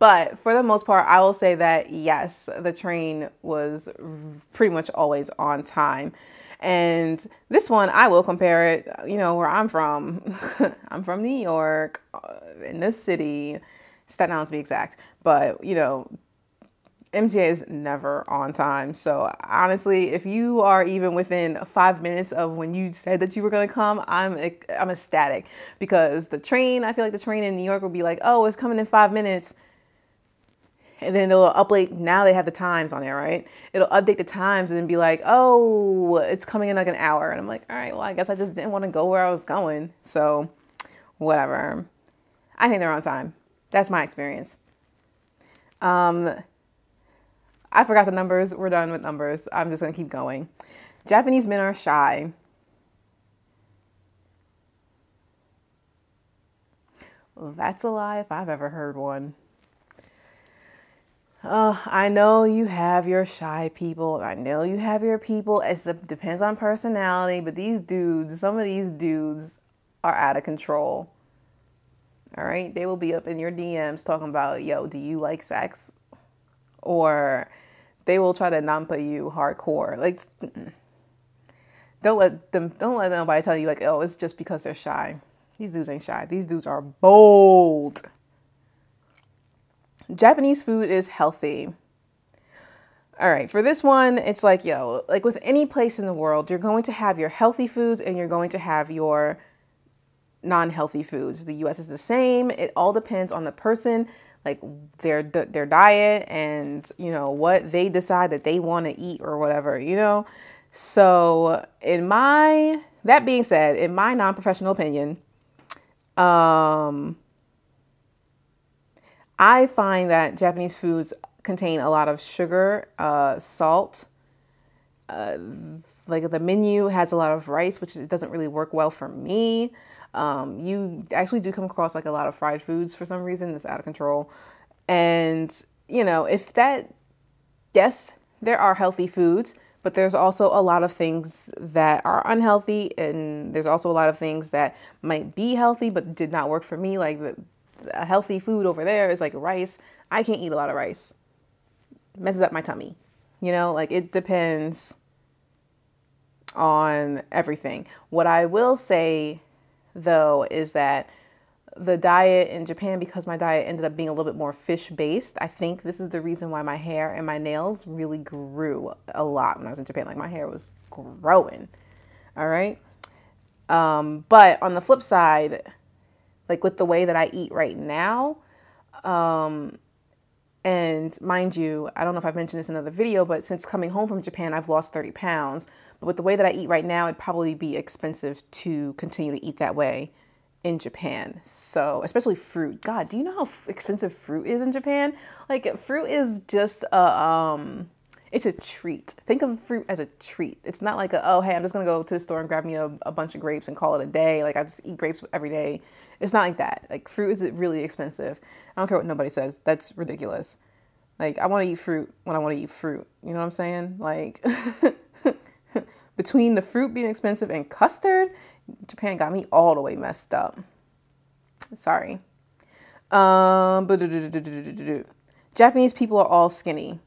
But for the most part, I will say that yes, the train was pretty much always on time. And this one, I will compare it, you know, where I'm from. I'm from New York, in this city, Staten Island to be exact. But, you know, MTA is never on time. So honestly, if you are even within 5 minutes of when you said that you were going to come, I'm ecstatic, because the train, I feel like the train in New York will be like, oh, it's coming in 5 minutes. And then it'll update. Now they have the times on there, right? It'll update the times and then be like, oh, it's coming in like an hour. And I'm like, all right, well, I guess I just didn't want to go where I was going. So whatever. I think they're on time. That's my experience. I forgot the numbers. We're done with numbers. I'm just going to keep going. Japanese men are shy. Well, that's a lie if I've ever heard one. I know you have your shy people. I know you have your people. It depends on personality, but these dudes, some of these dudes are out of control. All right. They will be up in your DMs talking about, yo, do you like sex? Or they will try to nampa you hardcore. Like, don't let nobody tell you like, oh, it's just because they're shy. These dudes ain't shy. These dudes are bold. Japanese food is healthy. All right, for this one, it's like, yo, like with any place in the world, you're going to have your healthy foods and you're going to have your non-healthy foods. The US is the same. It all depends on the person, like their diet and, you know, what they decide that they want to eat or whatever, you know? So that being said, in my non-professional opinion, I find that Japanese foods contain a lot of sugar, salt. Like the menu has a lot of rice, which doesn't really work well for me. You actually do come across like a lot of fried foods for some reason. That's out of control. And, you know, yes, there are healthy foods, but there's also a lot of things that are unhealthy. And there's also a lot of things that might be healthy, but did not work for me. Like a healthy food over there is like rice. I can't eat a lot of rice. It messes up my tummy. You know, like it depends on everything. What I will say though is that the diet in Japan, because my diet ended up being a little bit more fish based, I think this is the reason why my hair and my nails really grew a lot when I was in Japan. Like my hair was growing. All right. But on the flip side, like with the way that I eat right now, and mind you, I don't know if I've mentioned this in another video, but since coming home from Japan, I've lost 30 pounds. But with the way that I eat right now, it'd probably be expensive to continue to eat that way in Japan. So, especially fruit. God, do you know how expensive fruit is in Japan? Like fruit is just it's a treat. Think of fruit as a treat. It's not like oh, hey, I'm just gonna go to the store and grab me a bunch of grapes and call it a day. Like I just eat grapes every day. It's not like that. Like fruit is really expensive. I don't care what nobody says. That's ridiculous. Like I want to eat fruit when I want to eat fruit. You know what I'm saying? Like between the fruit being expensive and custard, Japan got me all the way messed up. Sorry. Japanese people are all skinny.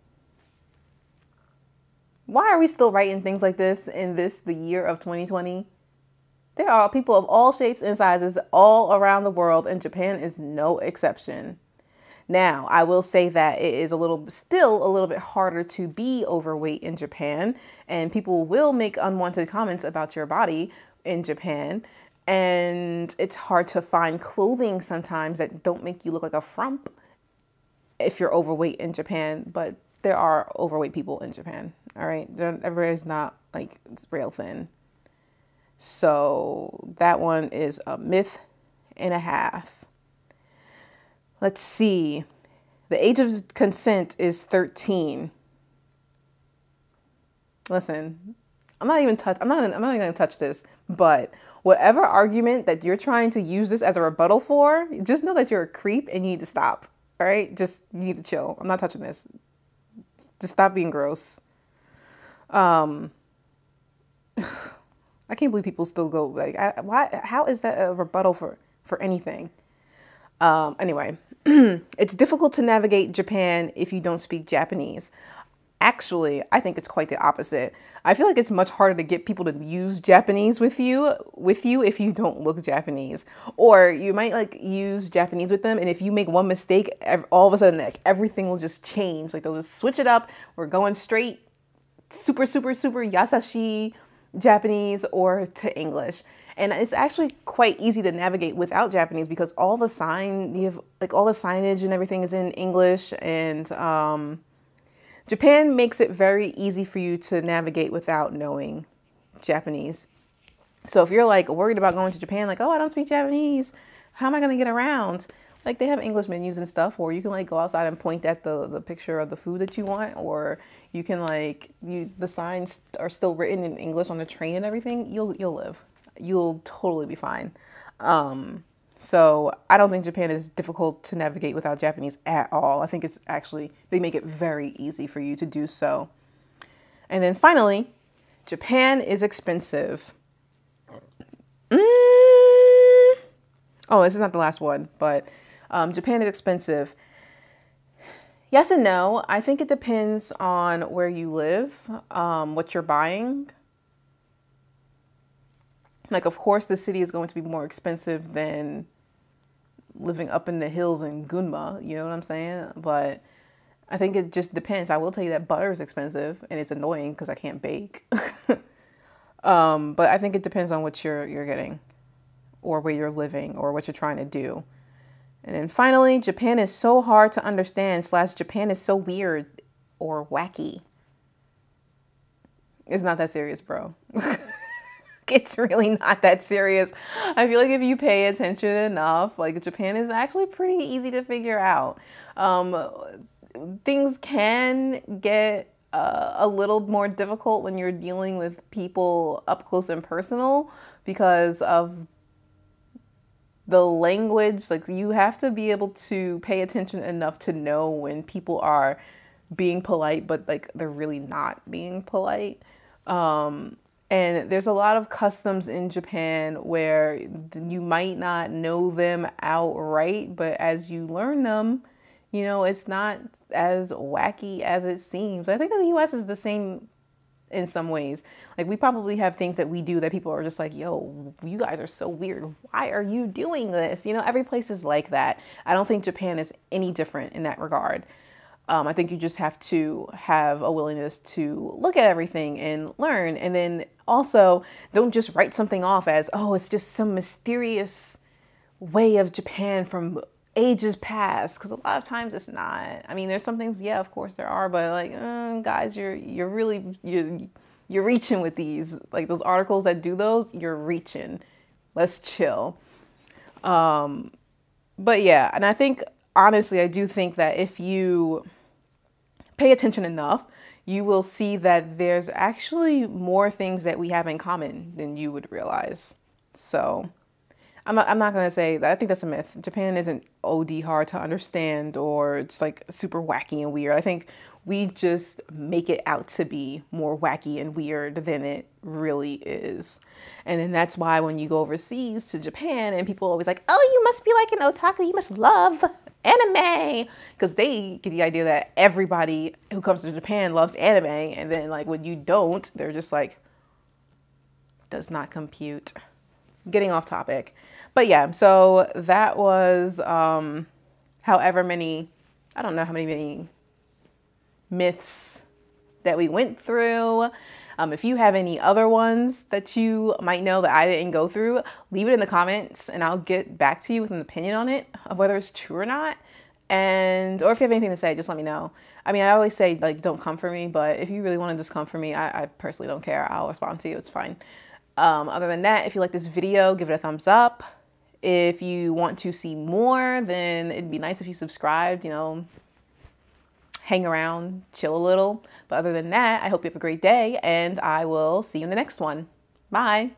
Why are we still writing things like this in the year of 2020? There are people of all shapes and sizes all around the world, and Japan is no exception. Now, I will say that it is still a little bit harder to be overweight in Japan, and people will make unwanted comments about your body in Japan. And it's hard to find clothing sometimes that don't make you look like a frump if you're overweight in Japan, but there are overweight people in Japan. All right. Everybody's not like it's rail thin. So that one is a myth and a half. Let's see. The age of consent is 13. Listen, I'm not even going to touch this, but whatever argument that you're trying to use this as a rebuttal for, just know that you're a creep and you need to stop. All right. Just you need to chill. I'm not touching this. Just stop being gross. I can't believe people still go why? How is that a rebuttal for anything? Anyway, It's difficult to navigate Japan if you don't speak Japanese. Actually, I think it's quite the opposite. I feel like it's much harder to get people to use Japanese with you if you don't look Japanese. Or you might like use Japanese with them, and if you make one mistake, all of a sudden like everything will just change. Like they'll just switch it up. We're going straight super yasashi Japanese or to English. And it's actually quite easy to navigate without Japanese because all the signage and everything is in English, and Japan makes it very easy for you to navigate without knowing Japanese. So if you're like worried about going to Japan, like, oh, I don't speak Japanese, how am I going to get around? Like they have English menus and stuff, or you can like go outside and point at the picture of the food that you want, or you can like, the signs are still written in English on the train and everything. You'll live. You'll totally be fine. So I don't think Japan is difficult to navigate without Japanese at all. I think it's actually, they make it very easy for you to do so. And then finally, Japan is expensive. Oh, this is not the last one, but Japan is expensive. Yes and no. I think it depends on where you live, what you're buying. Like, of course, the city is going to be more expensive than living up in the hills in Gunma, you know what I'm saying? But I think it just depends. I will tell you that butter is expensive, and it's annoying because I can't bake. But I think it depends on what you're getting, or where you're living, or what you're trying to do. And then finally, Japan is so hard to understand / Japan is so weird or wacky. It's not that serious, bro. It's really not that serious. I feel like if you pay attention enough, like Japan is actually pretty easy to figure out. Things can get a little more difficult when you're dealing with people up close and personal because of the language. Like you have to be able to pay attention enough to know when people are being polite, but like they're really not being polite. And there's a lot of customs in Japan where you might not know them outright, but as you learn them, you know, it's not as wacky as it seems. I think that the US is the same in some ways. Like we probably have things that we do that people are just like, yo, you guys are so weird. Why are you doing this? You know, every place is like that. I don't think Japan is any different in that regard. I think you just have to have a willingness to look at everything and learn. And then also don't just write something off as, oh, it's just some mysterious way of Japan from ages past. Because a lot of times it's not. I mean, there's some things, yeah, of course there are, but like, guys, you're reaching with these. Like those articles that do those, you're reaching. Let's chill. But yeah, and I think, honestly, I do think that if you pay attention enough, you will see that there's actually more things that we have in common than you would realize. So I'm not going to say that. I think that's a myth. Japan isn't OD hard to understand or it's like super wacky and weird. I think we just make it out to be more wacky and weird than it really is. And then that's why when you go overseas to Japan and people are always like, oh, you must be like an otaku, you must love anime, because they get the idea that everybody who comes to Japan loves anime, and then like when you don't, they're just like, does not compute. Getting off topic. But yeah, so that was however many, I don't know how many myths that we went through. If you have any other ones that you might know that I didn't go through, leave it in the comments and I'll get back to you with an opinion on it of whether it's true or not. And, or if you have anything to say, just let me know. I mean, I always say like, don't come for me, but if you really want to just come for me, I personally don't care. I'll respond to you. It's fine. Other than that, if you like this video, give it a thumbs up. If you want to see more, then it'd be nice if you subscribed, you know, hang around, chill a little. But other than that, I hope you have a great day and I will see you in the next one. Bye.